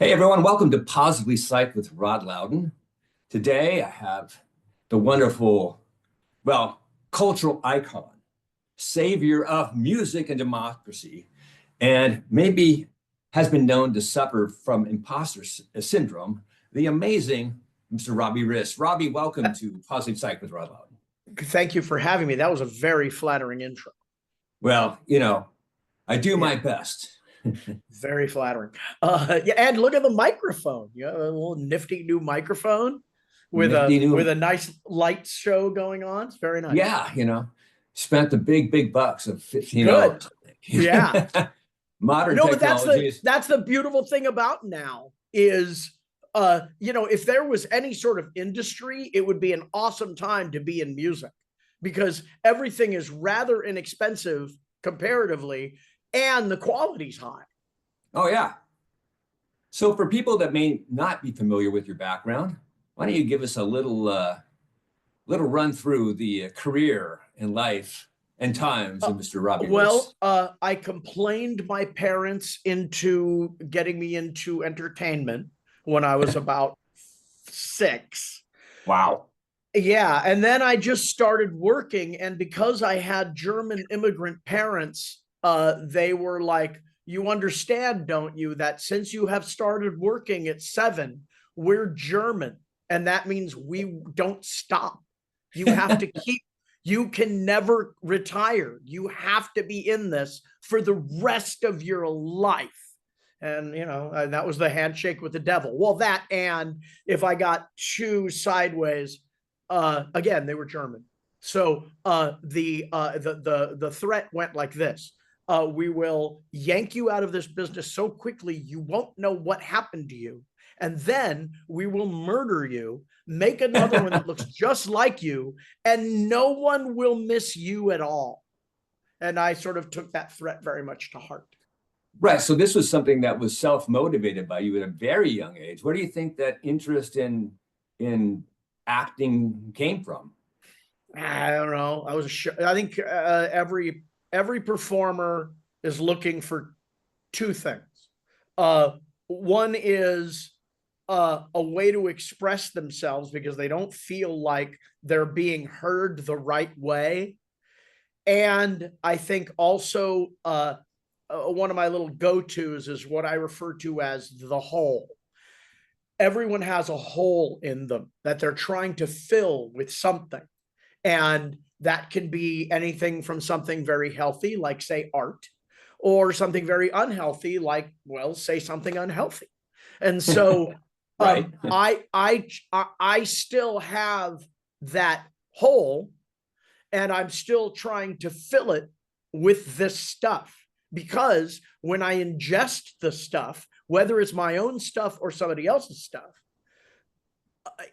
Hey everyone, welcome to Positively Psyched with Rod Louden. Today I have the wonderful, cultural icon, savior of music and democracy, and maybe has been known to suffer from imposter syndrome, the amazing Mr. Robbie Rist. Robbie, welcome to Positive Psyched with Rod Louden. Thank you for having me. That was a very flattering intro. Well, I do my best. Very flattering. Yeah, and look at the microphone. You have a little nifty new microphone with Nifty new. a nice light show going on. It's very nice. Yeah, spent the big bucks of Good. $15. Yeah. Modern No, but technologies. that's the beautiful thing about now is if there was any sort of industry, it would be an awesome time to be in music because everything is rather inexpensive comparatively and the quality's high. Oh, yeah. So for people that may not be familiar with your background, why don't you give us a little run through the career and life and times of Mr. Robbie Rist? I complained my parents into getting me into entertainment when I was about 6. Wow. Yeah, and then I just started working, and because I had German immigrant parents, they were like, "You understand, don't you, that since you have started working at 7, we're German, and that means we don't stop. You have to keep, you can never retire. You have to be in this for the rest of your life." And, that was the handshake with the devil. Well, that, and if I got shoes sideways, again, they were German. So the threat went like this. We will yank you out of this business so quickly you won't know what happened to you. And then we will murder you, make another one that looks just like you, and no one will miss you at all. And I sort of took that threat very much to heart. Right. So this was something that was self-motivated by you at a very young age. Where do you think that interest in acting came from? I don't know. I think every performer is looking for two things. One is a way to express themselves because they don't feel like they're being heard the right way. And I think also one of my little go-tos is what I refer to as the hole. Everyone has a hole in them that they're trying to fill with something. And that can be anything from something very healthy, like, say, art, or something very unhealthy, like, well, say something unhealthy. And so Right. I still have that hole, and I'm still trying to fill it with this stuff. Because when I ingest the stuff, whether it's my own stuff or somebody else's stuff,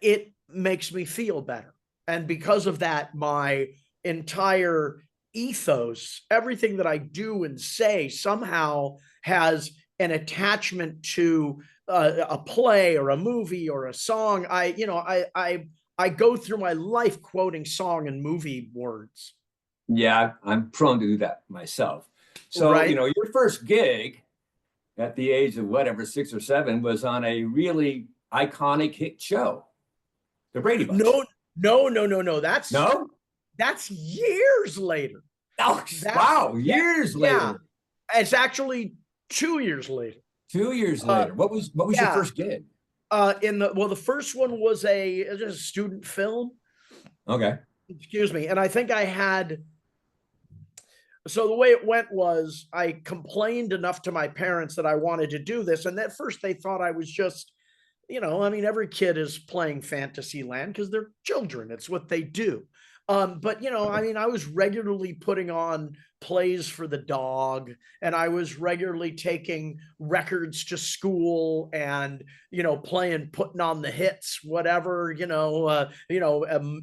it makes me feel better. And because of that, my entire ethos, everything that I do and say somehow has an attachment to a play or a movie or a song. I go through my life quoting song and movie words. Yeah, I'm prone to do that myself. So, Right. Your first gig at the age of whatever, 6 or 7, was on a really iconic hit show, The Brady Bunch. No. That's years later. Oh, wow, years later. It's actually 2 years later. 2 years later. What was your first gig? The first one was just a student film. Okay. Excuse me. And I think I had, so the way it went was I complained enough to my parents that I wanted to do this. And at first they thought I was just, every kid is playing Fantasyland because they're children. It's what they do. But I was regularly putting on plays for the dog, and I was regularly taking records to school and putting on the hits, whatever,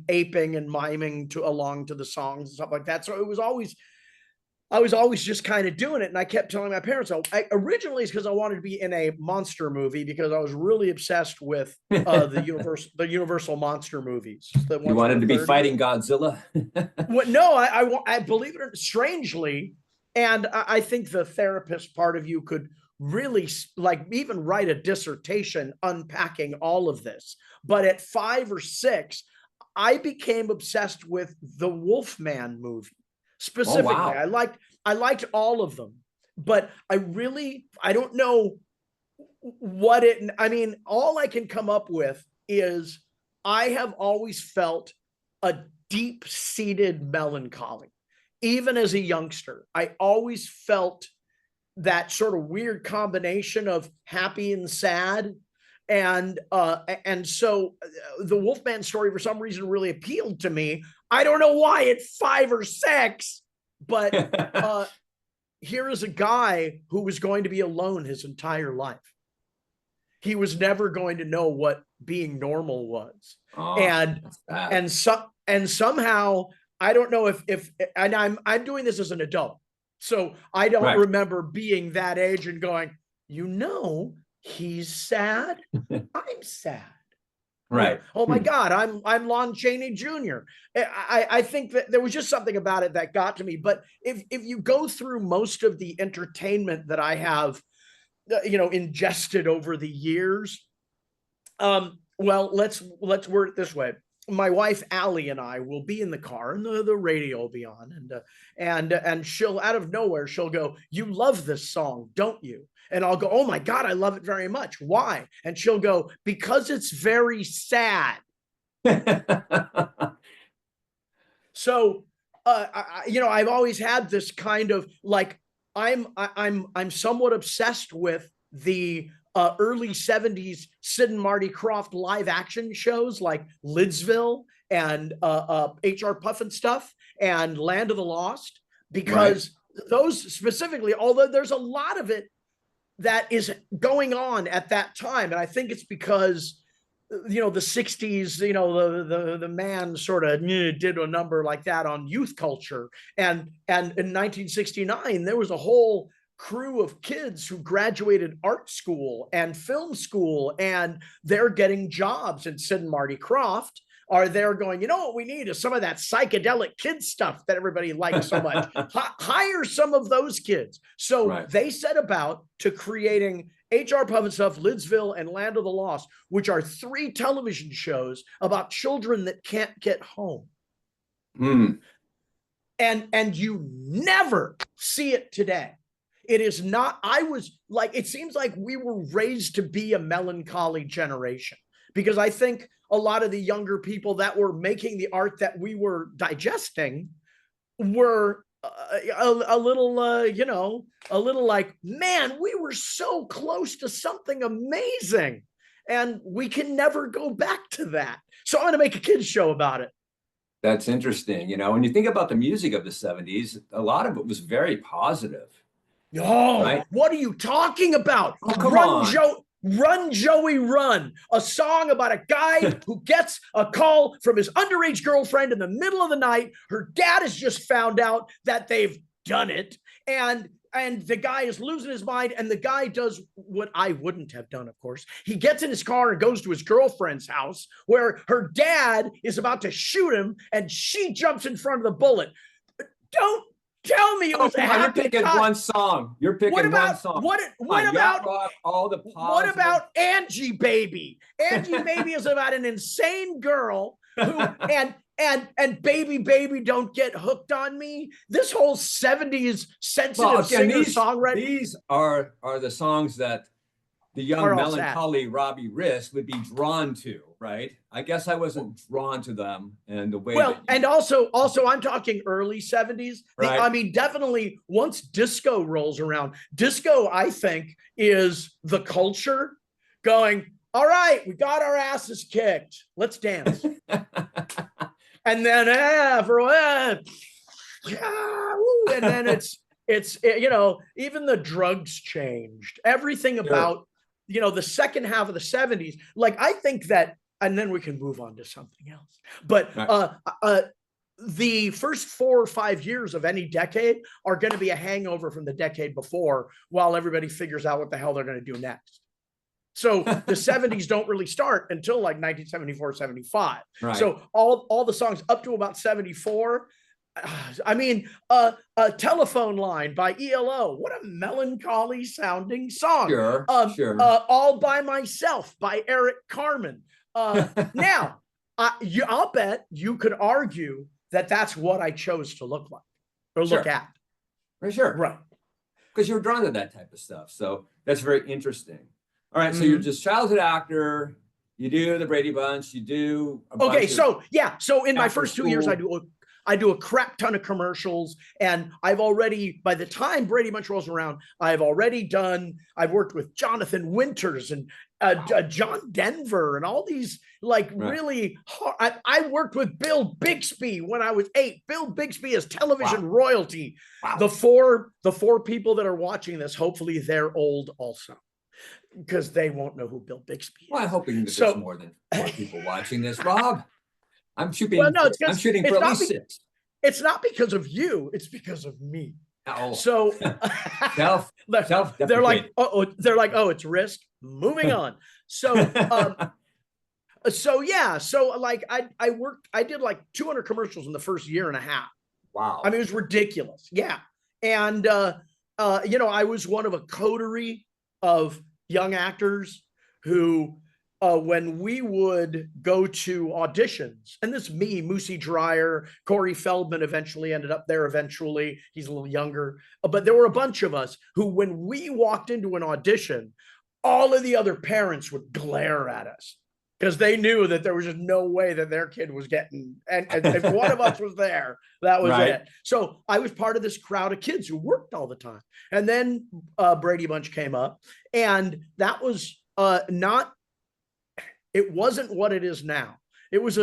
aping and miming along to the songs and stuff like that. So I was always just kind of doing it. And I kept telling my parents, originally it's because I wanted to be in a monster movie because I was really obsessed with the Universal monster movies. You wanted to be fighting Godzilla? Well, no, I believe it or strangely. And I think the therapist part of you could really like even write a dissertation unpacking all of this. But at 5 or 6, I became obsessed with the Wolfman movie specifically. Oh, wow. I liked all of them, but I don't know what it, I mean, all I can come up with is I have always felt a deep-seated melancholy. Even as a youngster, I always felt that sort of weird combination of happy and sad. And so the Wolfman story for some reason really appealed to me. I don't know why at 5 or 6, but here is a guy who was going to be alone his entire life. He was never going to know what being normal was. Oh, and somehow I don't know if and I'm doing this as an adult. So I don't remember being that age and going, he's sad. I'm sad. Right. Oh my God, I'm Lon Chaney Jr. I think that there was just something about it that got to me. But if you go through most of the entertainment that I have, ingested over the years, well, let's word it this way. My wife Allie and I will be in the car, and the radio will be on, and she'll out of nowhere she'll go, "You love this song, don't you?" And I'll go, "Oh my God, I love it very much. Why?" And she'll go, "Because it's very sad." So, I've always had this kind of like, I'm somewhat obsessed with the early 70s Sid and Marty Krofft live action shows like Lidsville and HR Puffin Stuff and Land of the Lost, because those specifically, although there's a lot of it that is going on at that time, and I think it's because the 60s, the man sort of did a number like that on youth culture, and in 1969 there was a whole crew of kids who graduated art school and film school, and they're getting jobs, and Sid and Marty Krofft are there going, what we need is some of that psychedelic kid stuff that everybody likes so much. Hire some of those kids. So they set about to creating HR Puffin Stuff, Lidsville, and Land of the Lost, which are 3 television shows about children that can't get home. And you never see it today. It is not, it seems like we were raised to be a melancholy generation, because I think a lot of the younger people that were making the art that we were digesting were a little like, man, we were so close to something amazing, and we can never go back to that. So I'm going to make a kids show about it. That's interesting. When you think about the music of the 70s, a lot of it was very positive. What are you talking about? Oh, come on. Run, Joey, Run. A song about a guy who gets a call from his underage girlfriend in the middle of the night. Her dad has just found out that they've done it. And the guy is losing his mind. And the guy does what I wouldn't have done, of course. He gets in his car and goes to his girlfriend's house where her dad is about to shoot him. And she jumps in front of the bullet. Don't tell me it was a happy You're picking time. One song. You're picking one song. What about Angie Baby? Angie Baby is about an insane girl who and baby don't get hooked on me. This whole 70s sensitive singer-songwriter. These are the songs that the young melancholy Robbie Rist would be drawn to, right? I guess I wasn't drawn to them and the way. Well, and also I'm talking early 70s. I mean, definitely once disco rolls around, disco, I think, is the culture going, all right, we got our asses kicked. Let's dance. And then and then it's even the drugs changed. Everything about the second half of the 70s, like I think that, and then we can move on to something else. But the first 4 or 5 years of any decade are going to be a hangover from the decade before, while everybody figures out what the hell they're going to do next. So the 70s don't really start until like 1974, 75. So all the songs up to about 74, I mean, a telephone line by ELO. What a melancholy sounding song. Sure, sure. All by Myself by Eric Carmen. Now, I'll bet you could argue that that's what I chose to look like or look at. For sure. Right. Because you're drawn to that type of stuff. So that's very interesting. All right. So you're just childhood actor. You do the Brady Bunch. You do. Okay. So yeah. So in my first 2 years, school. I do a crap ton of commercials, and I've already, by the time Brady Bunch rolls around, I've worked with Jonathan Winters and John Denver and all these really hard. I worked with Bill Bixby when I was 8. Bill Bixby is television royalty. Wow. The four people that are watching this, hopefully they're old also, because they won't know who Bill Bixby is. Well, I'm hoping that there's more than 4 people watching this, Rob. I'm shooting. Well, no, I'm shooting for at least 6. It's not because of you. It's because of me. Oh. So they're like, oh, it's Rist. Moving on. So, I did like 200 commercials in the first year and a half. Wow. I mean, it was ridiculous. Yeah. And, I was one of a coterie of young actors who, when we would go to auditions, and this me, Moosey Dreyer, Corey Feldman eventually ended up there eventually. He's a little younger. But there were a bunch of us who, when we walked into an audition, all of the other parents would glare at us because they knew that there was just no way that their kid was getting, and if one of us was there, that was it. So I was part of this crowd of kids who worked all the time. And then Brady Bunch came up, and that was it wasn't what it is now. It was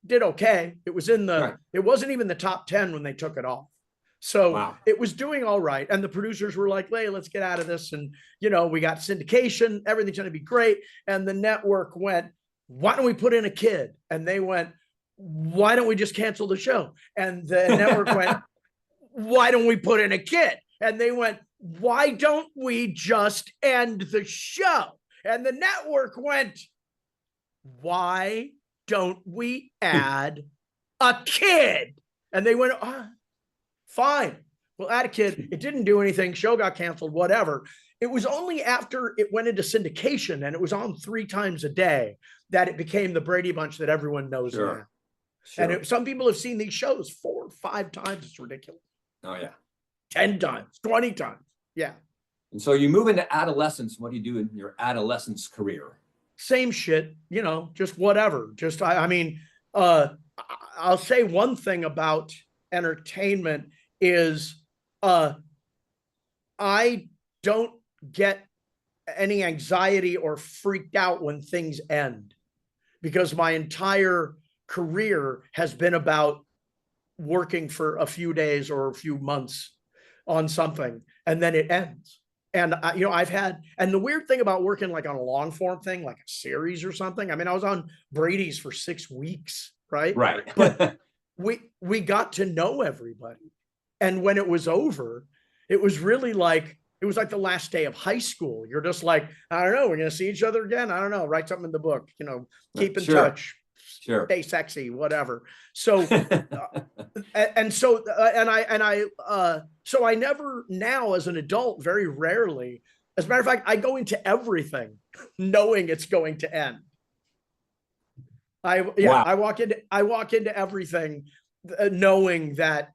did okay. It was it wasn't even the top 10 when they took it off. So it was doing all right. And the producers were like, hey, let's get out of this. And, we got syndication. Everything's going to be great. And the network went, why don't we put in a kid? And they went, why don't we just cancel the show? And the network went, why don't we put in a kid? And they went, why don't we just end the show? And the network went, why don't we add a kid? And they went, fine, we'll add a kid. It didn't do anything. Show got canceled, whatever. It was only after it went into syndication and it was on 3 times a day that it became the Brady Bunch that everyone knows now. Sure. And some people have seen these shows 4 or 5 times. It's ridiculous. Oh, yeah. 10 times, 20 times. Yeah. And so you move into adolescence. What do you do in your adolescence career? Same shit, just whatever. Just, I mean, I'll say one thing about entertainment is I don't get any anxiety or freaked out when things end, because my entire career has been about working for a few days or a few months on something, and then it ends. And, and the weird thing about working like on a long form thing, like a series or something, I mean, I was on Brady's for 6 weeks, right? Right. But we got to know everybody. And when it was over, it was really like, it was like the last day of high school. You're just like, I don't know, we're going to see each other again. I don't know, write something in the book, keep in touch. Sure. Stay sexy, whatever. So, so I never now as an adult, very rarely, as a matter of fact, I go into everything knowing it's going to end. I walk into everything knowing that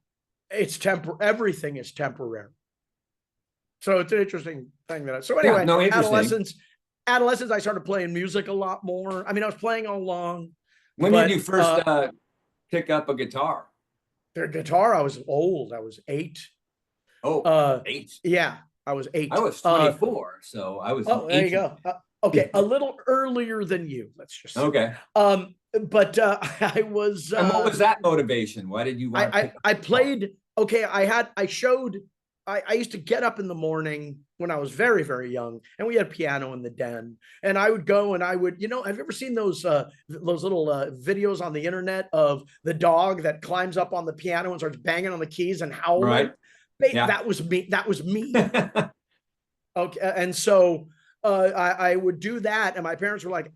it's everything is temporary. So it's an interesting thing so anyway, adolescence, I started playing music a lot more. I mean, I was playing all along. When did you first pick up a guitar? The guitar, I was old. I was 8. Oh, 8. Yeah, I was 8. I was 24, so I was. Oh, there you go. Okay, a little earlier than you. Let's just say. Okay. But I was. And what was that motivation? Why did you want? I played. Okay, I used to get up in the morning when I was very, very young, and we had a piano in the den, and I would go and I would, have you ever seen those little videos on the internet of the dog that climbs up on the piano and starts banging on the keys and howling? Right. That was me. Okay. And so I would do that, and my parents were like,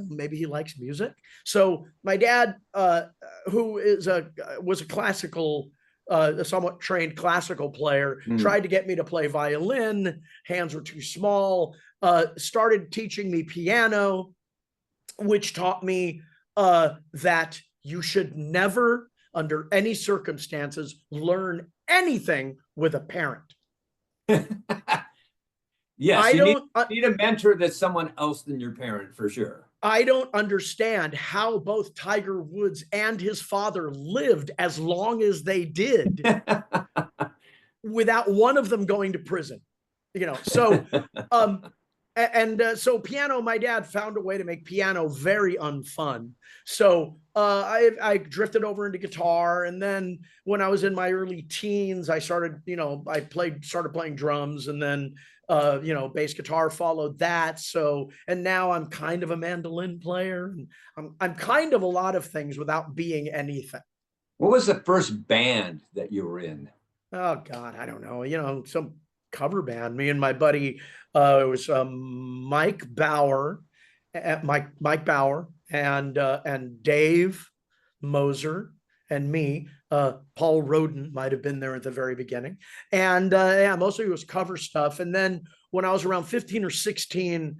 maybe he likes music. So my dad, who was a classical, a somewhat trained classical player, tried to get me to play violin. Hands were too small. Started teaching me piano, which taught me that you should never, under any circumstances, learn anything with a parent. Yes, you need a mentor that's someone else than your parent, for sure. I don't understand how both Tiger Woods and his father lived as long as they did without one of them going to prison. So so piano, my dad found a way to make piano very unfun. So I drifted over into guitar, and then when I was in my early teens, I started playing drums, and then bass guitar followed that. So, and now I'm kind of a mandolin player, and I'm kind of a lot of things without being anything. What was the first band that you were in? Oh God, I don't know. Some cover band. Me and my buddy, it was Mike Bauer, and Dave Moser and me. Paul Roden might have been there at the very beginning, and mostly it was cover stuff. And then when I was around 15 or 16,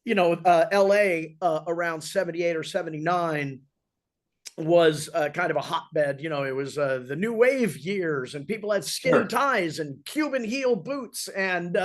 LA around 78 or 79 was kind of a hotbed. It was the new wave years, and people had skin ties and Cuban heel boots, and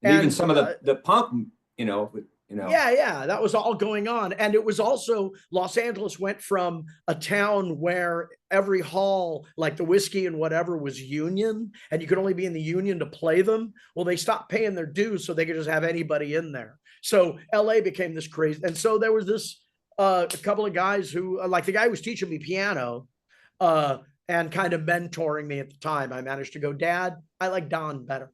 even some of the punk, Yeah, that was all going on. And it was also, Los Angeles went from a town where every hall, like the whiskey and whatever, was union, and you could only be in the union to play them. Well, they stopped paying their dues so they could just have anybody in there. So LA became this crazy. And so there was this a couple of guys who, like the guy who was teaching me piano and kind of mentoring me at the time. I managed to go, Dad, I like Don better.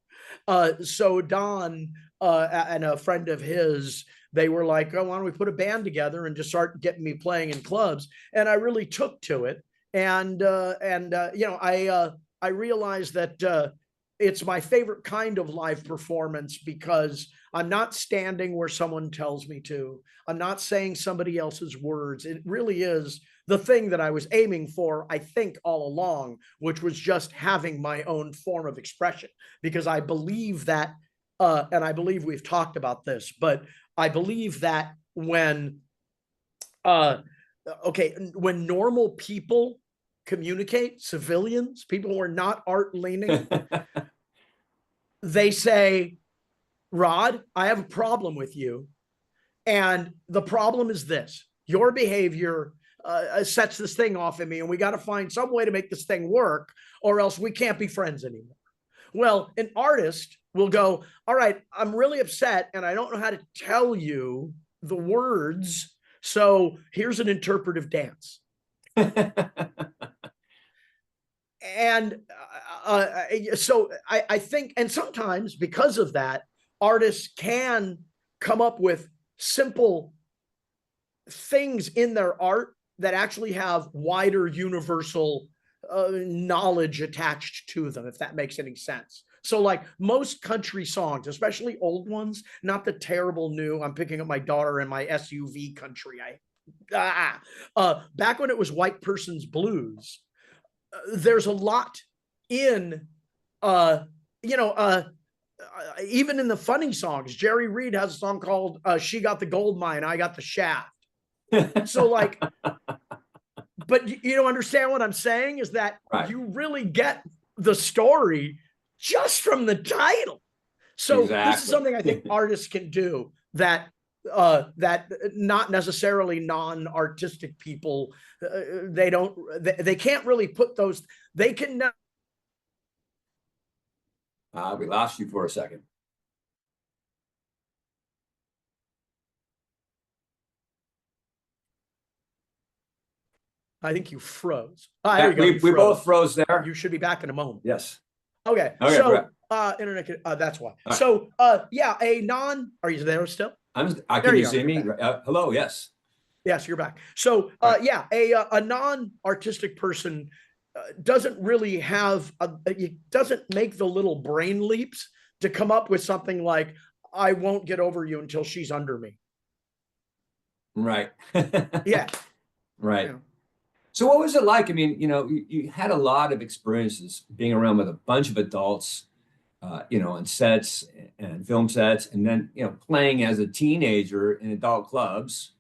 So Don and a friend of his, they were like, oh, why don't we put a band together and just start getting me playing in clubs? And I really took to it. And I realized that it's my favorite kind of live performance, because I'm not standing where someone tells me to. I'm not saying somebody else's words. It really is the thing that I was aiming for, I think, all along, which was just having my own form of expression. Because I believe that, and I believe we've talked about this, but I believe that when normal people communicate, civilians, people who are not art leaning, they say, Rod, I have a problem with you. And the problem is this: your behavior sets this thing off in me, and we got to find some way to make this thing work, or else we can't be friends anymore. Well, an artist will go, all right, I'm really upset, and I don't know how to tell you the words, so here's an interpretive dance. And so I think, and sometimes because of that, artists can come up with simple things in their art that actually have wider universal knowledge attached to them, if that makes any sense. So like most country songs, especially old ones, not the terrible new, I'm picking up my daughter in my SUV country. Back when it was white person's blues, there's a lot in, even in the funny songs. Jerry Reed has a song called She Got the Gold Mine, I Got the Shaft. So like, but you don't understand what I'm saying is that you really get the story just from the title. So this is something I think artists can do that that not necessarily non-artistic people, they can't really put those, they can. We lost you for a second. I think you froze. We both froze there. You should be back in a moment. Yes. Okay. So internet, that's why. Right. So yeah, are you there still? Can you see me? Hello, yes. Yes, you're back. So yeah, a non-artistic person doesn't really have, it doesn't make the little brain leaps to come up with something like, I won't get over you until she's under me. Right. Yeah. Right. Yeah. So what was it like? I mean, you had a lot of experiences being around with a bunch of adults, on sets and film sets, and then, playing as a teenager in adult clubs,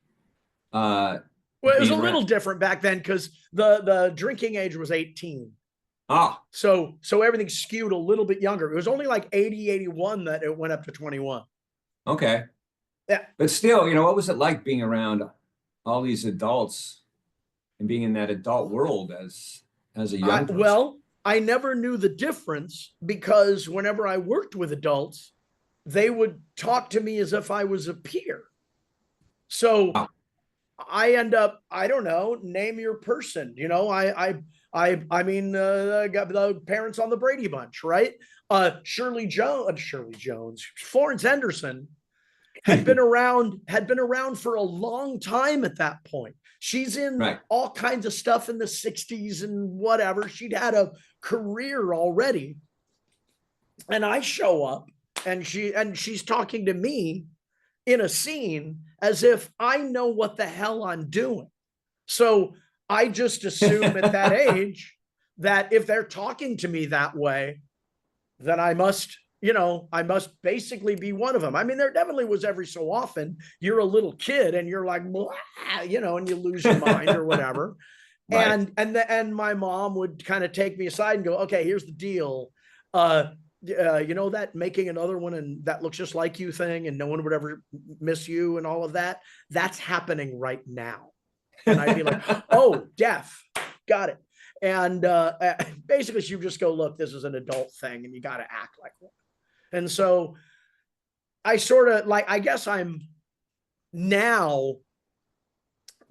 Well, it was being a around. little different back then because the drinking age was 18. Ah, So everything skewed a little bit younger. It was only like 80, 81 that it went up to 21. okay. Yeah. But still, what was it like being around all these adults and being in that adult world as a young person? Well, I never knew the difference because whenever I worked with adults, they would talk to me as if I was a peer. So Ah, I end up, I don't know, name your person. I mean, got the parents on the Brady Bunch, right? Shirley Jones, Florence Henderson had been around for a long time at that point. She's in right. all kinds of stuff in the 60s and whatever. She'd had a career already. And I show up and she's talking to me in a scene as if I know what the hell I'm doing. So I just assume at that age that if they're talking to me that way, then I must basically be one of them. I mean, there definitely was every so often you're a little kid and you're like, blah, and you lose your mind or whatever. Right. And my mom would kind of take me aside and go, okay, here's the deal. That making another one and that looks just like you thing and no one would ever miss you and all of that. That's happening right now. And I'd be like, oh, deaf. Got it. And basically, she would just go, look, this is an adult thing and you got to act like one. And so I sort of I guess I'm now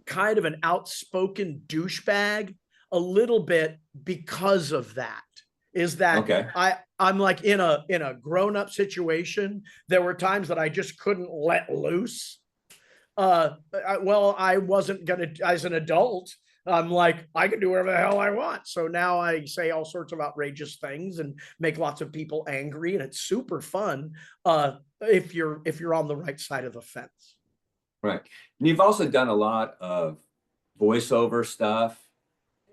kind of an outspoken douchebag a little bit because of that. Is that Okay. I'm like in a grown-up situation. There were times that I just couldn't let loose. I wasn't gonna as an adult. I'm like, I can do whatever the hell I want. So now I say all sorts of outrageous things and make lots of people angry, and it's super fun. If you're on the right side of the fence. Right. And you've also done a lot of voiceover stuff,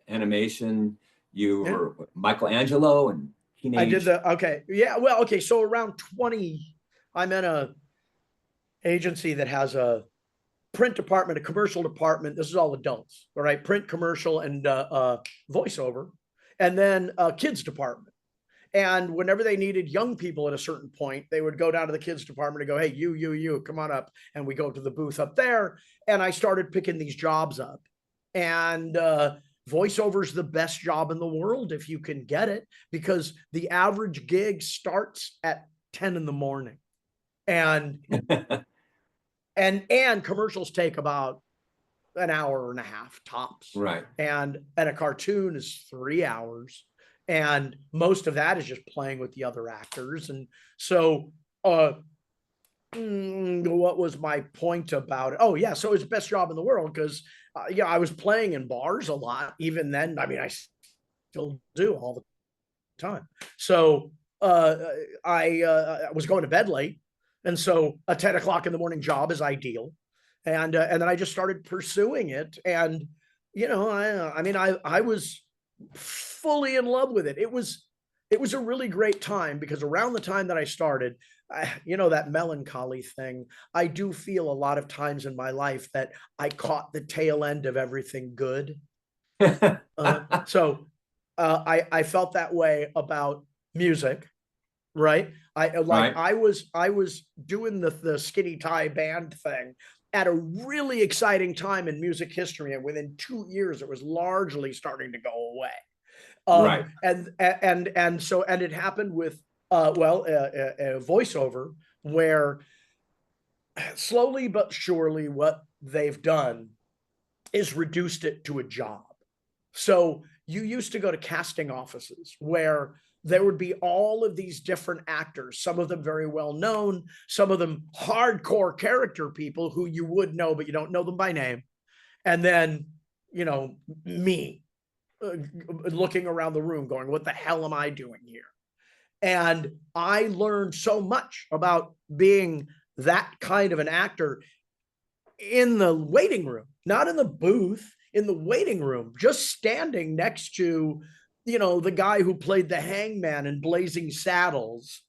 animation. You Yeah. were Michelangelo and I did teenage. the okay. Yeah, well, okay. So around 20, I'm in a agency that has a print department, a commercial department. This is all adults, all right? Print, commercial, and voiceover, and then a kids department. And whenever they needed young people at a certain point, they would go down to the kids department and go, "Hey, you, come on up." And we go to the booth up there. And I started picking these jobs up. And voiceover is the best job in the world if you can get it, because the average gig starts at 10 in the morning. And and commercials take about an hour and a half tops. Right. And a cartoon is 3 hours. And most of that is just playing with the other actors. And so what was my point about it? Oh yeah, so it's the best job in the world because I was playing in bars a lot. Even then, I mean, I still do all the time. So I was going to bed late, and so a 10 o'clock in the morning job is ideal. And then I just started pursuing it, and I mean, I was fully in love with it. It was a really great time because around the time that I started, that melancholy thing. I do feel a lot of times in my life that I caught the tail end of everything good. So I felt that way about music, right? Right. I was doing the skinny tie band thing at a really exciting time in music history, and within 2 years, it was largely starting to go away. Right. And it happened with a voiceover where slowly but surely what they've done is reduced it to a job. So you used to go to casting offices where there would be all of these different actors, some of them very well known, some of them hardcore character people who you would know, but you don't know them by name. And then, me looking around the room going, what the hell am I doing here? And I learned so much about being that kind of an actor in the waiting room, not in the booth, in the waiting room, just standing next to, the guy who played the hangman in Blazing Saddles,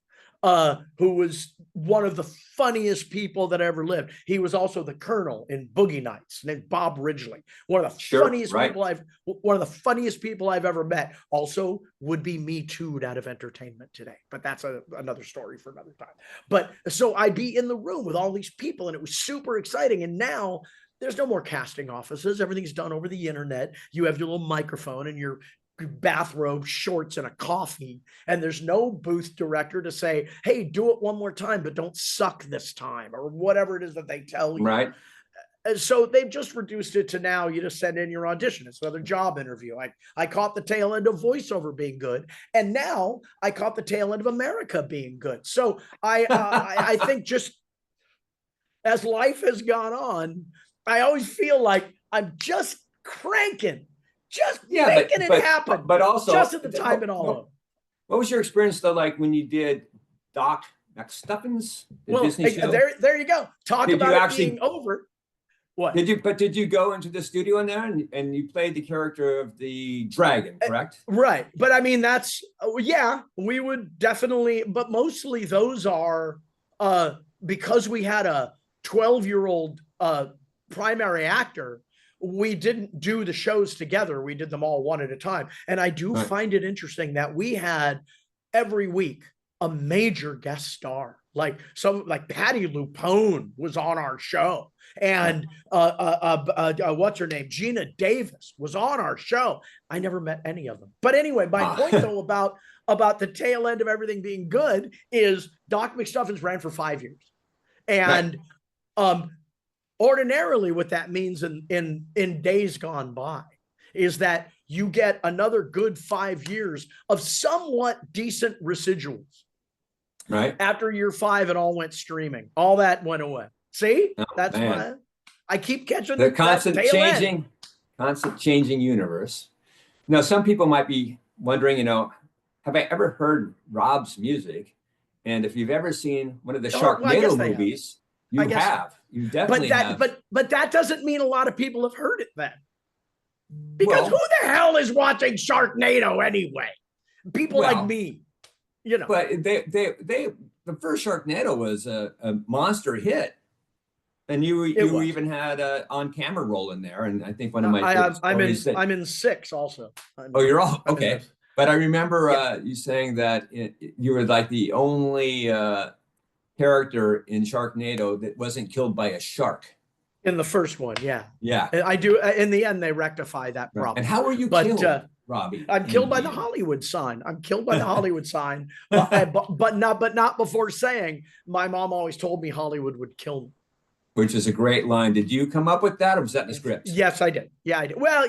who was one of the funniest people that ever lived. He was also the colonel in Boogie Nights, named Bob Ridgely. One of the funniest people I've ever met. Also would be Me Too'd out of entertainment today, but that's another story for another time. But so I'd be in the room with all these people, and it was super exciting. And now there's no more casting offices. Everything's done over the internet. You have your little microphone and your bathrobe, shorts, and a coffee, and there's no booth director to say, hey, do it one more time, but don't suck this time, or whatever it is that they tell you. Right. So they've just reduced it to now you just send in your audition. It's another job interview. I caught the tail end of voiceover being good, and now I caught the tail end of America being good. So I think just as life has gone on, I always feel like I'm just cranking, making it happen. But also, just at the time it all over. What was your experience though, like when you did Doc McStuffins, the Disney show? There you go. Talk about it being over. What did you go into the studio in there and you played the character of the dragon, correct? Right. But I mean, that's we would definitely, but mostly those are because we had a 12-year-old primary actor. We didn't do the shows together. We did them all one at a time. And I do find it interesting that we had every week a major guest star, like Patti LuPone was on our show. And what's her name? Gina Davis was on our show. I never met any of them. But anyway, my point though about the tail end of everything being good is Doc McStuffins ran for 5 years. And ordinarily what that means in days gone by is that you get another good 5 years of somewhat decent residuals. Right. After year 5, it all went streaming. All that went away. See, that's why I keep catching the constant changing universe. Now, some people might be wondering, have I ever heard Rob's music? And if you've ever seen one of the Sharknado movies, you have. You definitely have. But that doesn't mean a lot of people have heard it then. Because who the hell is watching Sharknado anyway? People like me, But the first Sharknado was a monster hit. And you even had an on-camera role in there, and I think one of my I'm in 6 also. You're all okay. But I remember you saying that you were like the only character in Sharknado that wasn't killed by a shark. In the first one, yeah. I do. In the end, they rectify that problem. And how were you killed, Robbie? I'm killed by the Hollywood sign. but not before saying my mom always told me Hollywood would kill me. Which is a great line. Did you come up with that, or was that in the script? Yes, I did. Yeah, I did. Well,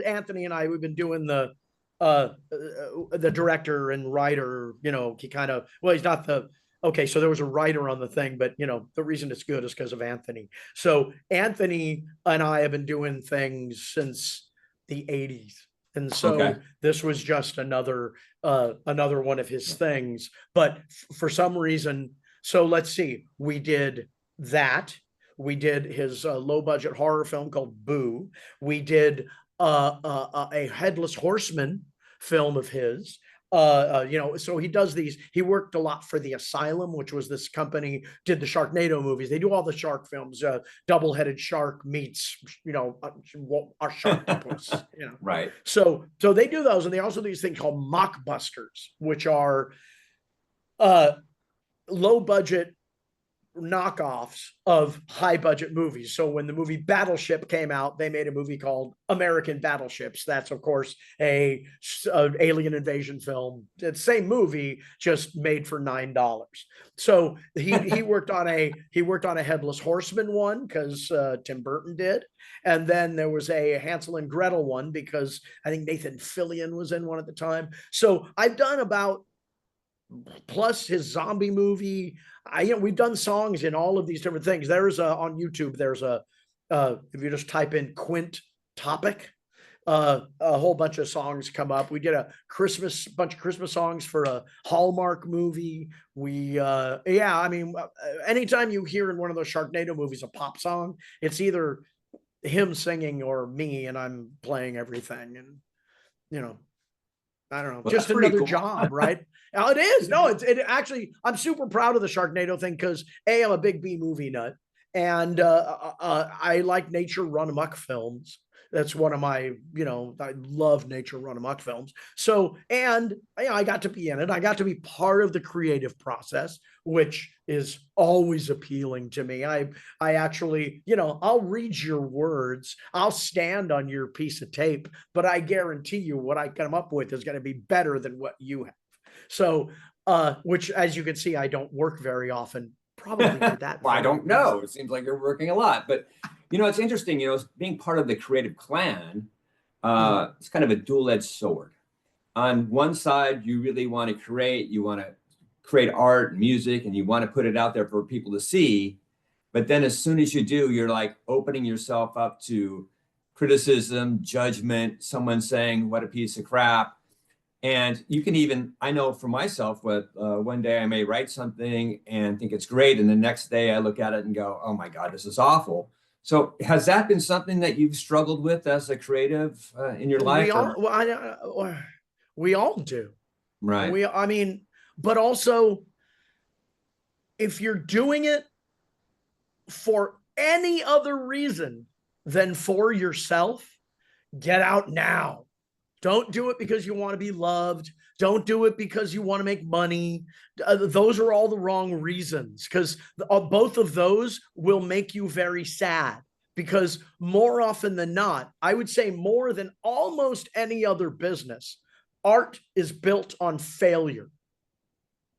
Anthony and I, we've been doing the director and writer. He kind of he's not the. Okay, so there was a writer on the thing, but the reason it's good is because of Anthony. So Anthony and I have been doing things since the 80s. And so this was just another one of his things. But for some reason, so let's see, we did that. We did his low budget horror film called Boo. We did a Headless Horseman film of his. So he does these. He worked a lot for the Asylum, which was this company, did the Sharknado movies. They do all the shark films. Double-headed shark meets, a sharktopus. Right. So they do those, and they also do these things called mockbusters, which are low-budget knockoffs of high budget movies. So when the movie Battleship came out, they made a movie called American Battleships. That's of course a alien invasion film. It's the same movie, just made for $9. So he worked on a Headless Horseman one because Tim Burton did, and then there was a Hansel and Gretel one because I think Nathan Fillion was in one at the time. So I've done about, plus his zombie movie. We've done songs in all of these different things. There's on YouTube, there's if you just type in Quint Topic, a whole bunch of songs come up. We did a bunch of Christmas songs for a Hallmark movie. Yeah, I mean, anytime you hear in one of those Sharknado movies a pop song, it's either him singing or me, and I'm playing everything. And you know, I don't know, Well, just that's pretty another cool. job, right? It is. No, it actually, I'm super proud of the Sharknado thing because I'm a big B movie nut, and I like nature run amok films. That's one of my, I love nature run amok films. So, and I got to be in it. I got to be part of the creative process, which is always appealing to me. I actually, I'll read your words, I'll stand on your piece of tape, but I guarantee you what I come up with is going to be better than what you have. So, which, as you can see, I don't work very often, probably for that. Well, I don't know. It seems like you're working a lot, but it's interesting, being part of the creative clan, it's kind of a dual-edged sword. On one side, you really want to create art and music, and you want to put it out there for people to see. But then as soon as you do, you're like opening yourself up to criticism, judgment, someone saying, what a piece of crap. And you can even, I know for myself, one day I may write something and think it's great. And the next day I look at it and go, oh my God, this is awful. So has that been something that you've struggled with as a creative in your life? We all do. Right. I mean, but also if you're doing it for any other reason than for yourself, get out now. Don't do it because you want to be loved. Don't do it because you want to make money. Those are all the wrong reasons, because both of those will make you very sad. Because more often than not, I would say more than almost any other business, art is built on failure.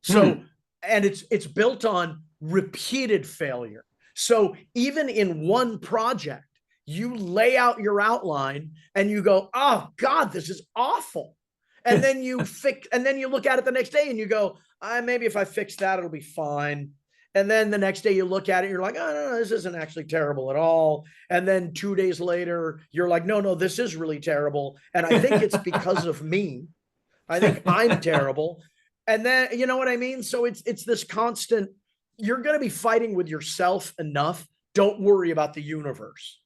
So, and it's built on repeated failure. So even in one project, you lay out your outline and you go, oh God, this is awful. And then you look at it the next day and you go, maybe if I fix that, it'll be fine. And then the next day you look at it, you're like, oh, no, this isn't actually terrible at all. And then 2 days later, you're like, no, this is really terrible. And I think it's because of me. I think I'm terrible. And then, you know what I mean? So it's this constant, you're going to be fighting with yourself enough. Don't worry about the universe.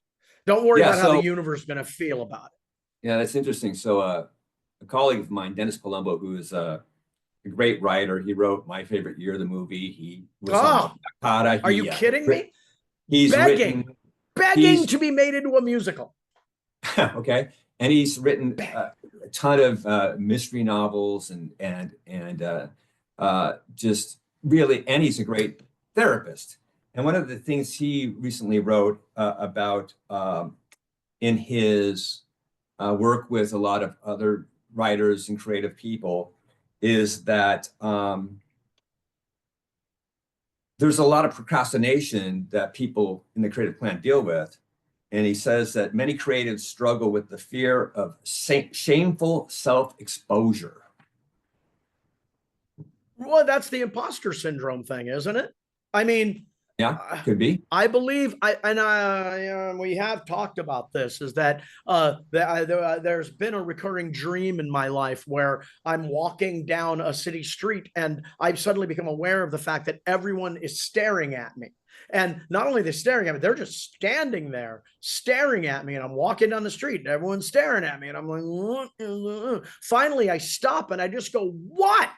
Don't worry about how the universe is going to feel about it. Yeah, that's interesting. So a colleague of mine, Dennis Palumbo, who is a great writer, he wrote My Favorite Year, the movie. He was on Okada. Are you kidding me? He's begging to be made into a musical. Okay. And he's written a ton of mystery novels and just really, and he's a great therapist. And one of the things he recently wrote about in his work with a lot of other writers and creative people is that there's a lot of procrastination that people in the creative clan deal with. And he says that many creatives struggle with the fear of shameful self-exposure. Well, that's the imposter syndrome thing, isn't it? I mean, yeah, could be. I believe, we have talked about this, is that there's been a recurring dream in my life where I'm walking down a city street and I've suddenly become aware of the fact that everyone is staring at me. And not only they're staring at me, they're just standing there staring at me. And I'm walking down the street and everyone's staring at me. And I'm like, what? Finally, I stop and I just go, what?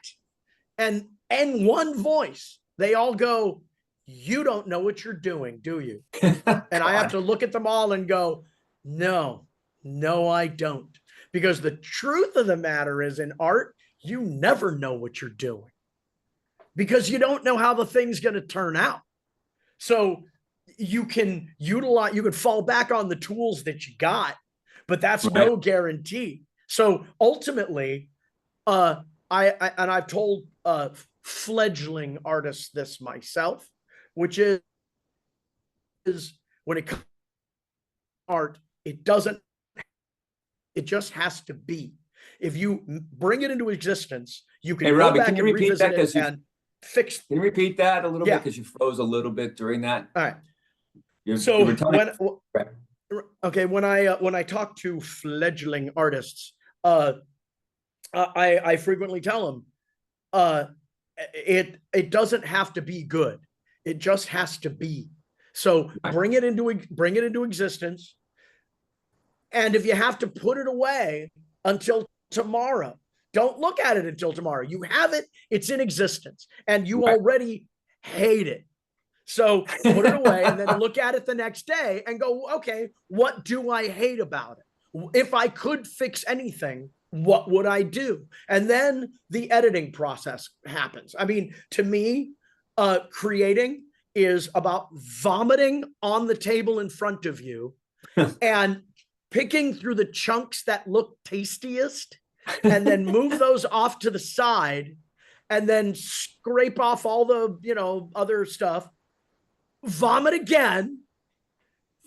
And one voice, they all go, you don't know what you're doing, do you? And I have to look at them all and go, no, I don't. Because the truth of the matter is, in art, you never know what you're doing because you don't know how the thing's going to turn out. So you can fall back on the tools that you got, but that's no guarantee. So ultimately, I've told fledgling artists this myself, which is when it comes to art, it just has to be. If you bring it into existence, you can Robbie, go back and revisit it and fix. Can you repeat that a little bit? Because you froze a little bit during that. All right. You were telling Okay, when I talk to fledgling artists, uh, I frequently tell them, uh, it doesn't have to be good. It just has to be. So Right. bring it into existence. And if you have to put it away until tomorrow, don't look at it until tomorrow. You have it, it's in existence, and you Right. already hate it. So put it away and then look at it the next day and go, okay, what do I hate about it? If I could fix anything, what would I do? And then the editing process happens. I mean, to me, creating is about vomiting on the table in front of you and picking through the chunks that look tastiest and then move those off to the side and then scrape off all the, other stuff, vomit again,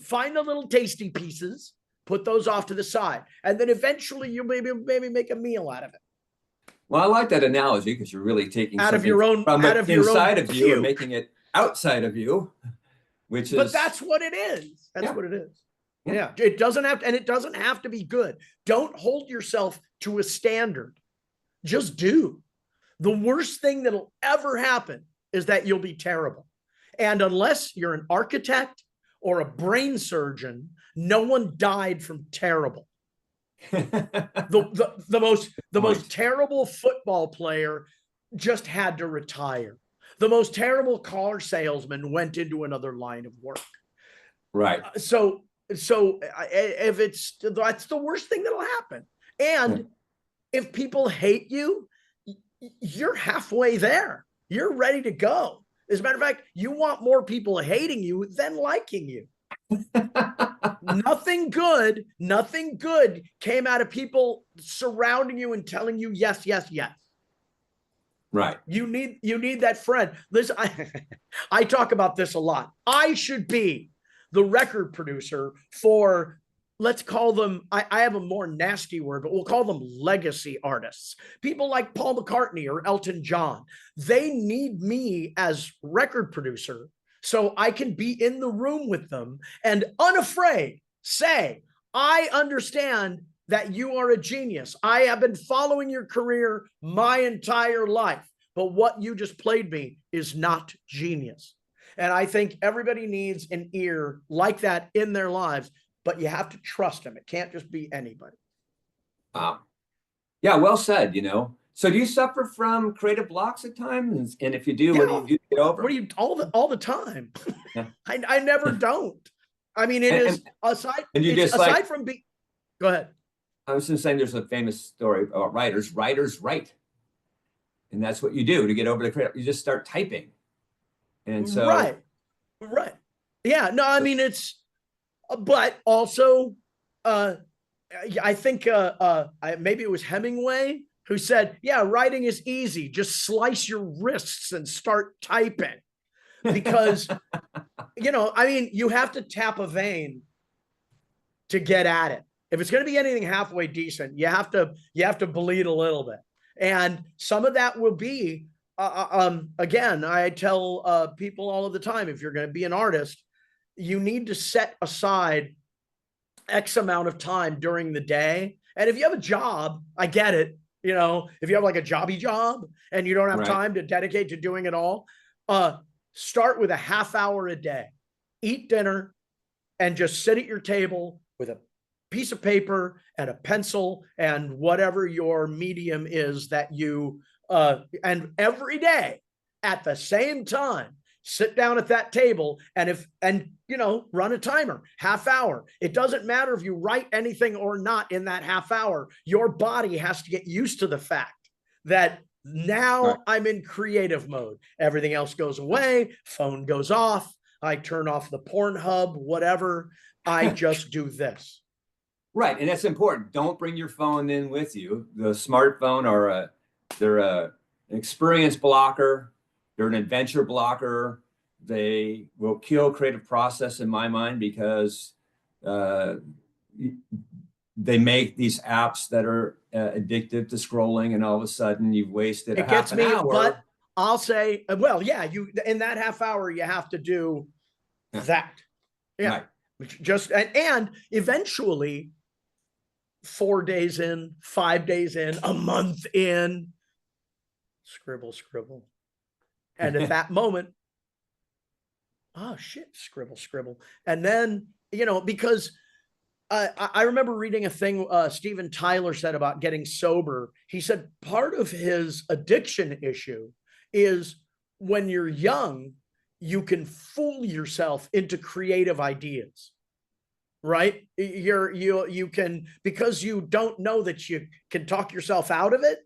find the little tasty pieces, put those off to the side, and then eventually you maybe make a meal out of it. Well, I like that analogy because you're really taking Out of something your own, from out of your inside own of you and puke. making it outside of you, which But is, that's what it is. That's yeah. what it is. Yeah. Yeah. It doesn't have to, and it doesn't have to be good. Don't hold yourself to a standard. Just do. The worst thing that'll ever happen is that you'll be terrible. And unless you're an architect or a brain surgeon, no one died from terrible. The most terrible football player just had to retire. The most terrible car salesman went into another line of work. Right. So if that's the worst thing that'll happen. And if people hate you, you're halfway there. You're ready to go. As a matter of fact, you want more people hating you than liking you. Nothing good came out of people surrounding you and telling you yes, yes, yes. Right. You need that friend. Listen, I talk about this a lot. I should be the record producer for, let's call them, I have a more nasty word, but we'll call them legacy artists. People like Paul McCartney or Elton John. They need me as record producer so I can be in the room with them and unafraid say, I understand that you are a genius. I have been following your career my entire life, but what you just played me is not genius. And I think everybody needs an ear like that in their lives, but you have to trust them. It can't just be anybody. Yeah, well said, So do you suffer from creative blocks at times? And if you do, what do you do to get over? What do you all the time? Yeah. I never don't. I mean, it is aside from being. Go ahead. I was just saying there's a famous story about writers. Writers write. And that's what you do to get over the creative. You just start typing. And so Right. Yeah. No, I mean it's but also I think maybe it was Hemingway who said, yeah, writing is easy. Just slice your wrists and start typing. Because I mean, you have to tap a vein to get at it. If it's going to be anything halfway decent, you have to bleed a little bit. And some of that will be again, I tell people all of the time, if you're going to be an artist, you need to set aside X amount of time during the day. And if you have a job, I get it. If you have like a jobby job and you don't have time to dedicate to doing it all, start with a half hour a day, eat dinner, and just sit at your table with a piece of paper and a pencil and whatever your medium is that you, and every day at the same time, sit down at that table and run a timer, half hour. It doesn't matter if you write anything or not in that half hour. Your body has to get used to the fact that now I'm in creative mode. Everything else goes away. Phone goes off. I turn off the Pornhub, whatever. I just do this. Right. And that's important. Don't bring your phone in with you. The smartphone they're an experience blocker. They're an adventure blocker. They will kill creative process in my mind because they make these apps that are addictive to scrolling, and all of a sudden you've wasted half an hour. But I'll say, well, yeah, you in that half hour you have to do that. Yeah. Right. Just and eventually 4 days in, 5 days in, a month in, scribble, scribble. And at that moment, oh shit, scribble, scribble. And then, because I remember reading a thing Steven Tyler said about getting sober. He said part of his addiction issue is when you're young, you can fool yourself into creative ideas, right? You can, because you don't know that you can talk yourself out of it.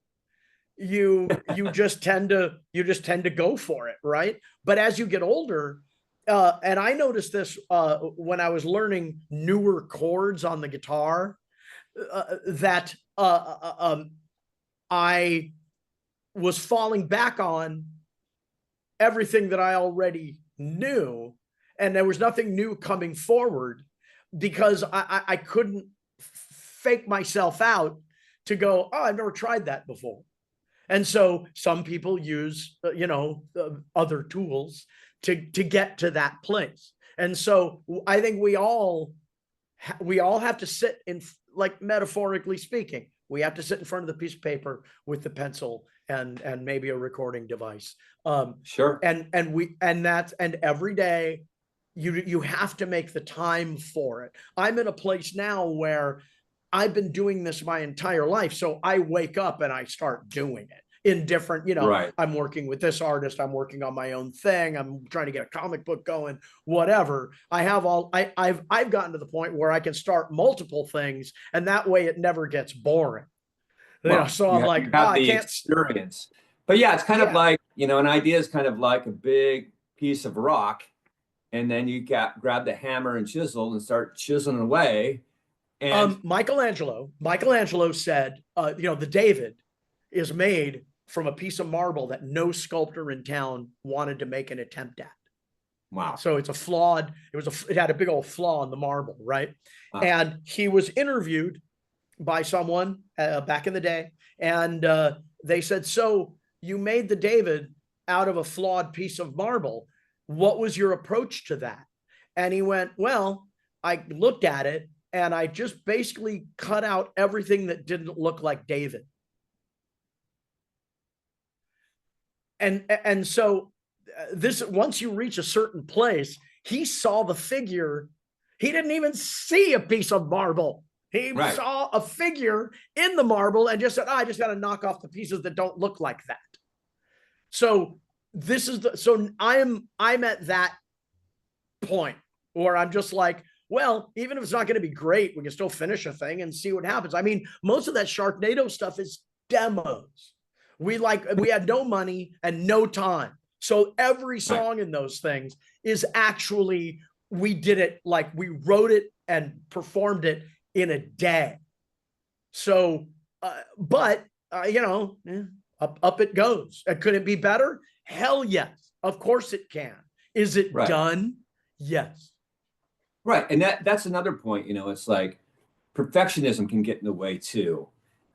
You just tend to go for it, right? But as you get older, and I noticed this when I was learning newer chords on the guitar, that I was falling back on everything that I already knew, and there was nothing new coming forward because I couldn't fake myself out to go, oh, I've never tried that before. And so some people use, other tools to get to that place. And so I think we all have to sit in, like metaphorically speaking, we have to sit in front of the piece of paper with the pencil and maybe a recording device. Sure. And every day you have to make the time for it. I'm in a place now where I've been doing this my entire life. So I wake up and I start doing it in different, right. I'm working with this artist, I'm working on my own thing, I'm trying to get a comic book going, whatever. I've gotten to the point where I can start multiple things, and that way it never gets boring. Well, So I'm like, you have I the can't experience. But yeah, it's kind of like, an idea is kind of like a big piece of rock, and then you grab the hammer and chisel and start chiseling away. And Michelangelo said, the David is made from a piece of marble that no sculptor in town wanted to make an attempt at. Wow. So it's it had a big old flaw in the marble, right? Wow. And he was interviewed by someone back in the day, and they said, so you made the David out of a flawed piece of marble. What was your approach to that? And he went, well, I looked at it and I just basically cut out everything that didn't look like David. And so this, once you reach a certain place, he saw the figure. He didn't even see a piece of marble. He saw a figure in the marble and just said, I just got to knock off the pieces that don't look like that. So I'm at that point where I'm just like, well, even if it's not going to be great, we can still finish a thing and see what happens. I mean, most of that Sharknado stuff is demos. We had no money and no time. So every song in those things is actually, we did it, like we wrote it and performed it in a day. So, up it goes. Could it be better? Hell yes. Of course it can. Is it done? Yes. Right. And that's another point, it's like perfectionism can get in the way too.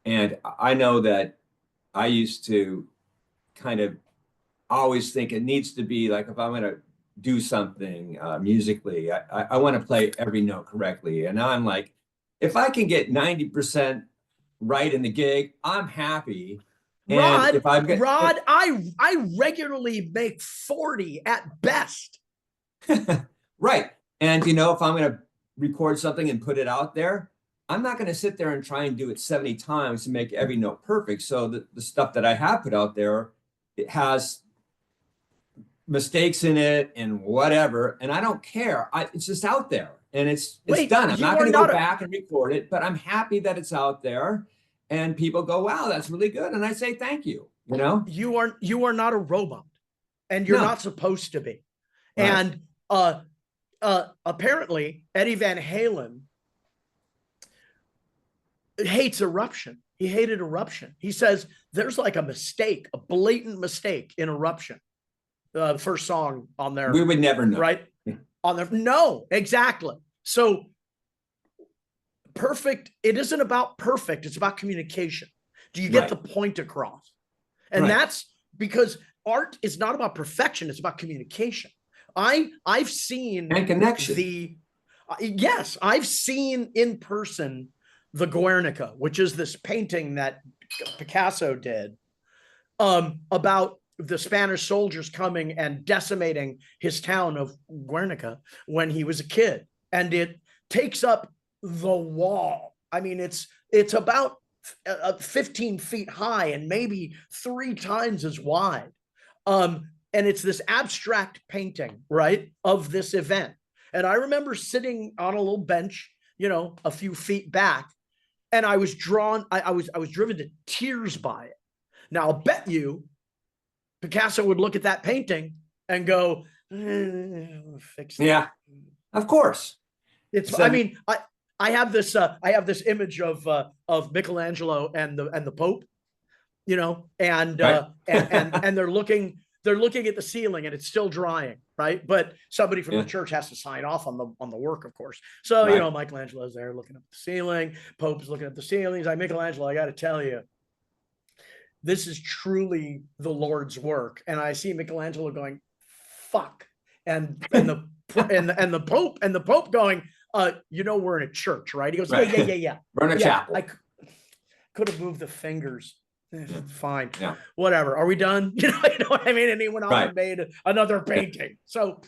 And I know that I used to kind of always think it needs to be like, if I'm going to do something musically, I want to play every note correctly. And now I'm like, if I can get 90% right in the gig, I'm happy. And Rod, I regularly make 40 at best. Right. And, if I'm going to record something and put it out there, I'm not going to sit there and try and do it 70 times to make every note perfect. So the stuff that I have put out there, it has mistakes in it and whatever. And I don't care. It's just out there and it's done. I'm not going to go back and record it, but I'm happy that it's out there and people go, wow, that's really good. And I say, thank you. You are not a robot and you're not supposed to be. Right. And apparently Eddie Van Halen hates Eruption. He hated Eruption. He says there's like a blatant mistake in Eruption. The first song on there. We would never know. Right? On there. No, exactly. So perfect. It isn't about perfect. It's about communication. Do you get the point across? And that's because art is not about perfection. It's about communication. I've seen and connection. Yes, I've seen in person the Guernica, which is this painting that Picasso did about the Spanish soldiers coming and decimating his town of Guernica when he was a kid. And it takes up the wall. I mean, it's about 15 feet high and maybe 3 times as wide. And it's this abstract painting, right, of this event. And I remember sitting on a little bench, you know, a few feet back, and I was drawn. I was driven to tears by it. Now, I'll bet you Picasso would look at that painting and go, fix that. Yeah, of course. It's, I mean, I have this image of Michelangelo and the Pope, you know, and Right. and they're looking at the ceiling and it's still drying, right? But somebody from the church has to sign off on the work, of course. So, Right. you know, Michelangelo's there looking at the ceiling, Pope's looking at the ceiling. He's like, Michelangelo, I got to tell you, this is truly the Lord's work. And I see Michelangelo going, fuck. And the Pope going, you know, we're in a church, right? He goes, Right. yeah. We're in a chapel. I could have moved the fingers. Fine. Yeah. Whatever. Are we done? You know what I mean? And he went on and made another painting. So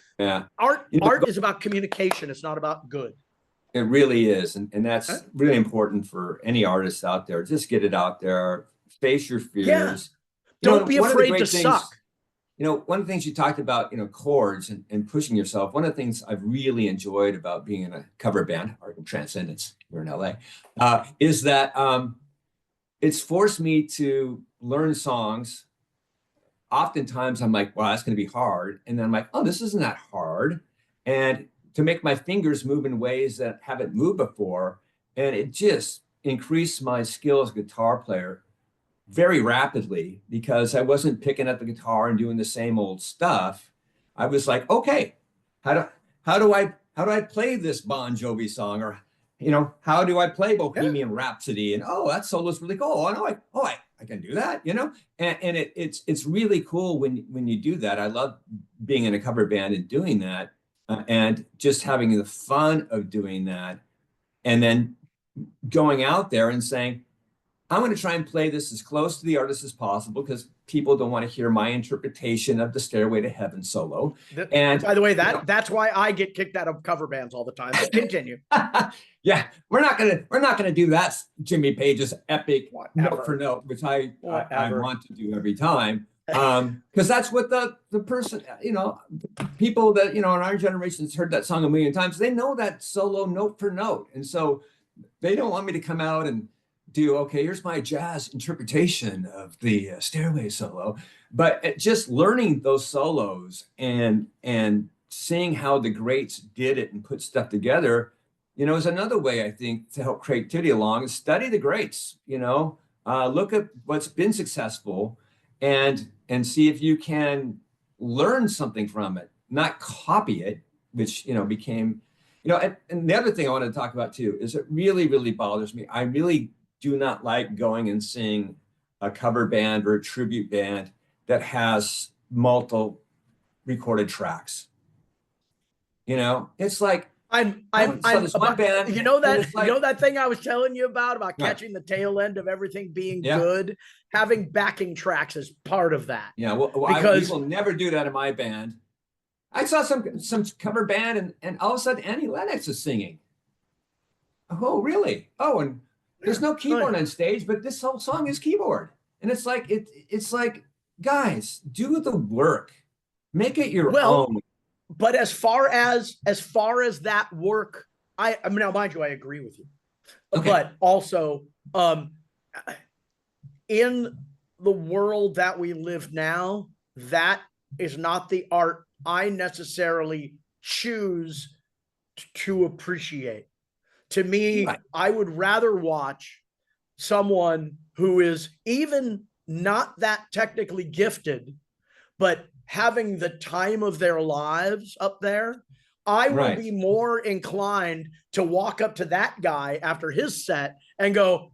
art is about communication. It's not about good. It really is. And that's really important for any artist out there. Just get it out there. Face your fears. Yeah. Don't be afraid to suck. You know, one of the things you talked about, you know, chords and pushing yourself. One of the things I've really enjoyed about being in a cover band, Art and Transcendence, we're in LA, is that it's forced me to learn songs. Oftentimes I'm like, wow, that's going to be hard. And then I'm like, oh, this isn't that hard. And to make my fingers move in ways that haven't moved before. And it just increased my skill as a guitar player very rapidly because I wasn't picking up the guitar and doing the same old stuff. I was like, okay, how do I play this Bon Jovi song? Or, you know, how do I play Bohemian Rhapsody? And that solo is really cool. I can do that, you know? And it's really cool when you do that. I love being in a cover band and doing that and just having the fun of doing that. And then going out there and saying, I'm going to try and play this as close to the artist as possible because people don't want to hear my interpretation of the Stairway to Heaven solo. And by the way, that's why I get kicked out of cover bands all the time. But continue. Yeah, we're not gonna do that. Jimmy Page's epic note for note, which I want to do every time, because that's what the person, you know, people that, you know, in our generation has heard that song a million times. They know that solo note for note, and so they don't want me to come out and do, okay, here's my jazz interpretation of the Stairway solo. But just learning those solos and seeing how the greats did it and put stuff together, you know, is another way, I think, to help creativity along. Is study the greats, you know, look at what's been successful and see if you can learn something from it, not copy it, which, you know, became, you know, and the other thing I want to talk about too, is it really, really bothers me. I really do not like going and seeing a cover band or a tribute band that has multiple recorded tracks. You know, it's like I'm one band, you know that thing I was telling you about catching the tail end of everything being good, having backing tracks as part of that. Yeah, well, because we will never do that in my band. I saw some cover band and all of a sudden Annie Lennox is singing. Oh, really? Oh, and there's no keyboard on stage, but this whole song is keyboard. And it's like, it's like, guys, do the work, make it your own. But as far as that work, I mean, now mind you, I agree with you, but also, in the world that we live now, that is not the art I necessarily choose to appreciate. To me, I would rather watch someone who is even not that technically gifted, but having the time of their lives up there. I would be more inclined to walk up to that guy after his set and go,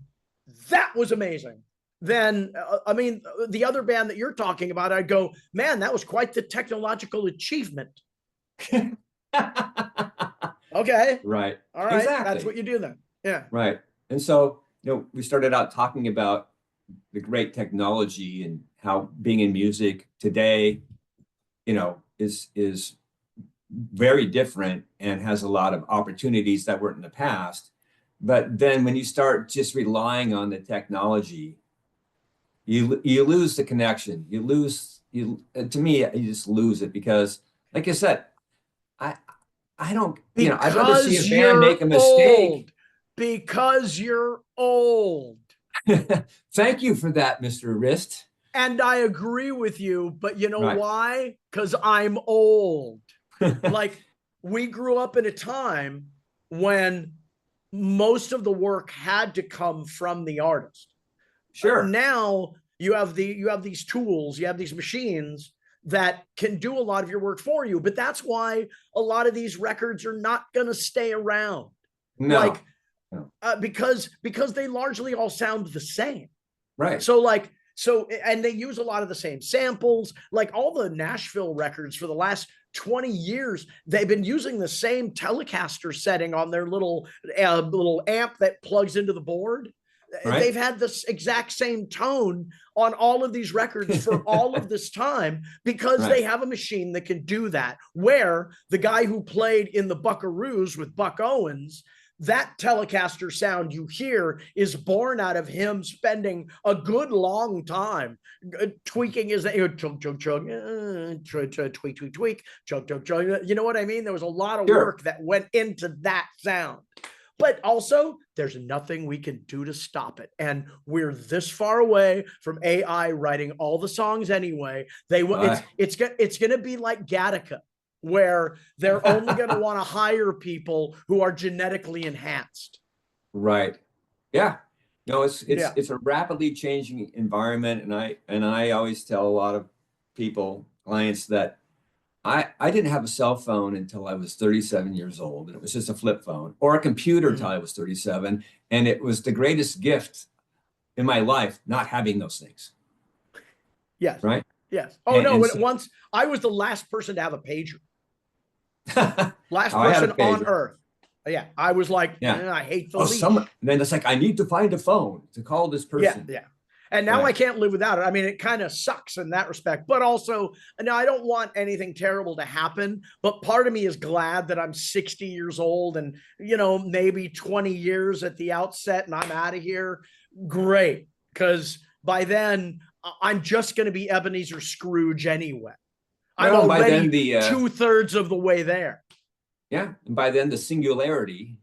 that was amazing. Then, I mean, the other band that you're talking about, I'd go, man, that was quite the technological achievement. Okay. Right. All right. That's Exactly. what you do then. Yeah. Right. And so, we started out talking about the great technology and how being in music today, is very different and has a lot of opportunities that weren't in the past. But then when you start just relying on the technology, you lose the connection. You lose you to me, you just lose it because, like I said, I I don't, I'd rather see a Because band make you're a mistake. old. Because you're old. Thank you for that, Mr. Wrist. And I agree with you, but you know Right. why? Because I'm old. Like, we grew up in a time when most of the work had to come from the artist. Sure. Now you have these tools, you have these machines that can do a lot of your work for you, but that's why a lot of these records are not going to stay around. No. Like, No. because they largely all sound the same. Right. So and they use a lot of the same samples. Like, all the Nashville records for the last 20 years, they've been using the same Telecaster setting on their little amp that plugs into the board. Right. They've had this exact same tone on all of these records for all of this time because Right. they have a machine that can do that. Where the guy who played in the Buckaroos with Buck Owens, that Telecaster sound you hear is born out of him spending a good long time tweaking his chug chug chug, tweak tweak tweak, chug chug chug. You know what I mean? There was a lot of work that went into that sound. But also, there's nothing we can do to stop it. And we're this far away from AI writing all the songs anyway. It's going to be like Gattaca, where they're only going to want to hire people who are genetically enhanced. Right. Yeah. No, it's a rapidly changing environment, and I always tell a lot of clients, that I didn't have a cell phone until I was 37 years old, and it was just a flip phone, or a computer until I was 37, and it was the greatest gift in my life not having those things. Yes. Right. Yes. Oh, no. Once I was the last person to have a pager. Last person on earth. Yeah, I was like, I hate the leash. And then it's like, I need to find a phone to call this person. Yeah. And now I can't live without it. I mean, it kind of sucks in that respect, but also, now I don't want anything terrible to happen, but part of me is glad that I'm 60 years old and, maybe 20 years at the outset and I'm out of here. Great. Because by then I'm just going to be Ebenezer Scrooge anyway. I'm already 2/3 of the way there. Yeah. And by then the singularity,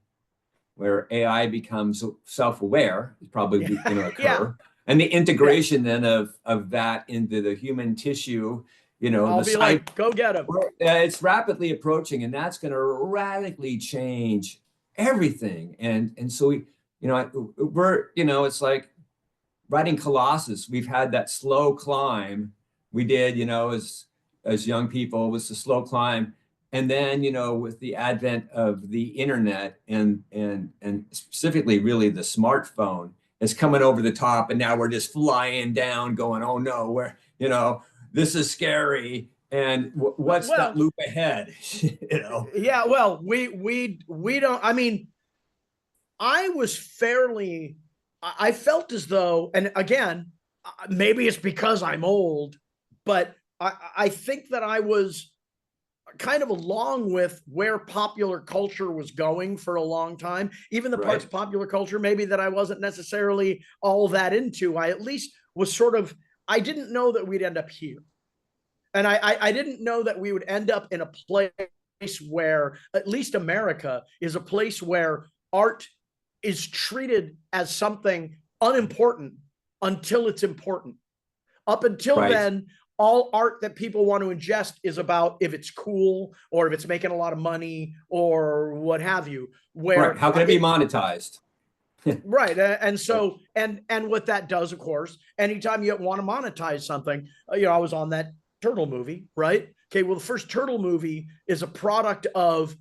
where AI becomes self-aware, is probably going to occur. Yeah. And the integration then of that into the human tissue, I'll be like, go get him. It's rapidly approaching, and that's going to radically change everything. And so we're, it's like writing Colossus. We've had that slow climb. We did, as young people, was the slow climb. And then, with the advent of the internet and specifically really the smartphone, it's coming over the top, and now we're just flying down going, oh no, this is scary. And what's that loop ahead? Yeah, well, we don't, I mean, I felt as though, and again, maybe it's because I'm old, but I think that I was kind of along with where popular culture was going for a long time. Even the parts of popular culture maybe that I wasn't necessarily all that into, I at least was I didn't know that we'd end up here. And I didn't know that we would end up in a place where, at least America is a place where art is treated as something unimportant until it's important. Up until then, all art that people want to ingest is about if it's cool or if it's making a lot of money or what have you. How can it be monetized? Right. And so, and what that does, of course, anytime you want to monetize something, I was on that Turtle movie, right? Okay. Well, the first Turtle movie is a product of,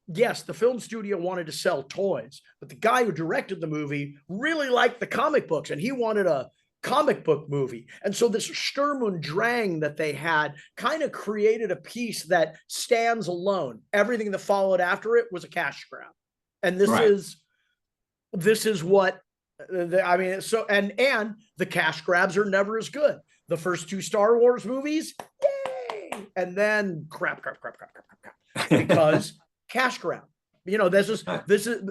yes, the film studio wanted to sell toys, but the guy who directed the movie really liked the comic books and he wanted a comic book movie. And so this Sturm und Drang that they had kind of created a piece that stands alone. Everything that followed after it was a cash grab. And this is what I mean. So, and the cash grabs are never as good. The first 2 Star Wars movies, yay! And then crap, because cash grab. You know, this is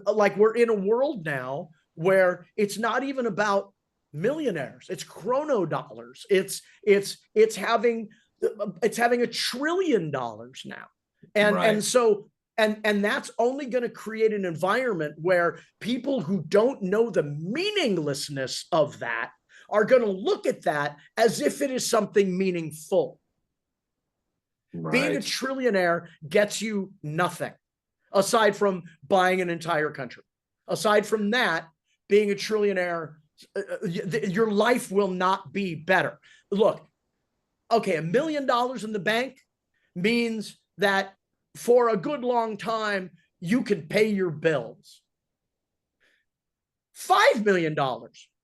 like, we're in a world now where it's not even about millionaires. It's chrono dollars. It's having $1 trillion now. And so that's only going to create an environment where people who don't know the meaninglessness of that are going to look at that as if it is something meaningful. Right. Being a trillionaire gets you nothing aside from buying an entire country. Aside from that, being a trillionaire, your life will not be better. Look, okay, $1 million in the bank means that for a good long time, you can pay your bills. $5 million,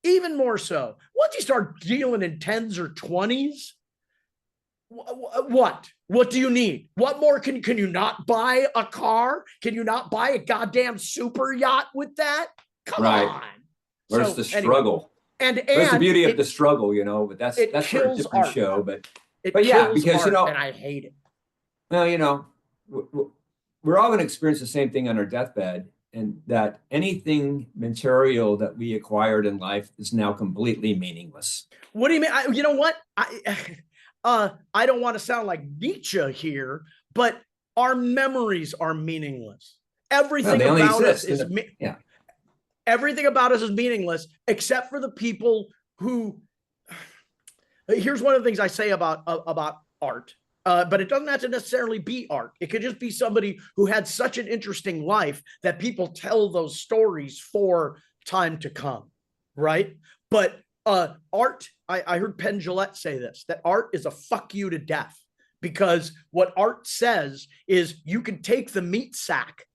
even more so. Once you start dealing in 10s or 20s, what do you need? What more can you not buy a car? Can you not buy a goddamn super yacht with that? Come on. Where's the struggle? And where's the beauty of the struggle, you know? But that's for a different show. But yeah, because you know, and I hate it. Well, you know, we're all going to experience the same thing on our deathbed, and that anything material that we acquired in life is now completely meaningless. What do you mean? You know what? I don't want to sound like Nietzsche here, but our memories are meaningless. Everything about us is everything about us is meaningless, except for the people who. Here's one of the things I say about art, but it doesn't have to necessarily be art. It could just be somebody who had such an interesting life that people tell those stories for time to come, right? But art, I heard Penn Jillette say this, that art is a fuck you to death, because what art says is you can take the meat sack.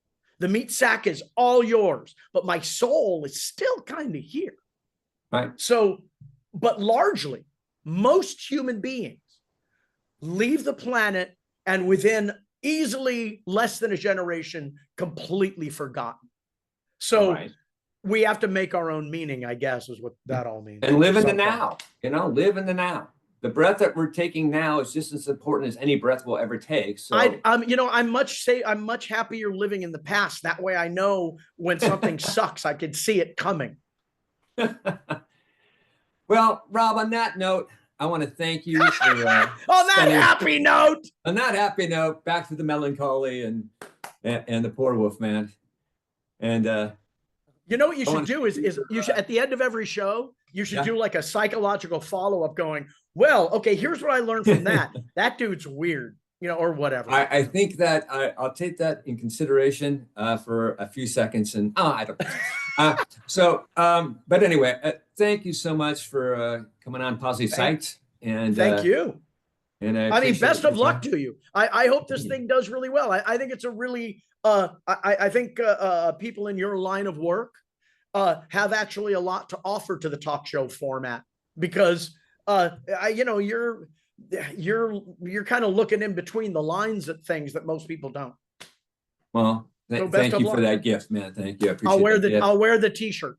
The meat sack is all yours, but my soul is still kind of here. Right. So, but largely, most human beings leave the planet and within easily less than a generation, completely forgotten. So we have to make our own meaning, I guess, is what that all means. And live in the now, you know, live in the now. The breath that we're taking now is just as important as any breath we'll ever take. So I'm much happier living in the past. That way I know when something sucks, I can see it coming. Well, Rob, on that note, I want to thank you for on that happy note. On that happy note, back to the melancholy and the poor wolf man. And you know what you should do is you should, at the end of every show, you should do like a psychological follow-up going, well, okay, here's what I learned from that. That dude's weird, you know, or whatever. I think that I'll take that in consideration for a few seconds, and I don't but anyway, thank you so much for coming on Posse Psyched. And thank you. And I mean, best of luck to you. I hope this thing does really well. I think it's a really I think people in your line of work have actually a lot to offer to the talk show format, because you know, you're kind of looking in between the lines at things that most people don't. Well, thank you for that gift, man. Thank you. I appreciate I'll wear the t-shirt.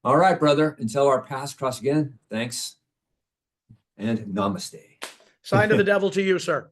All right, brother. Until our paths cross again, thanks and namaste. Sign to the devil to you, sir.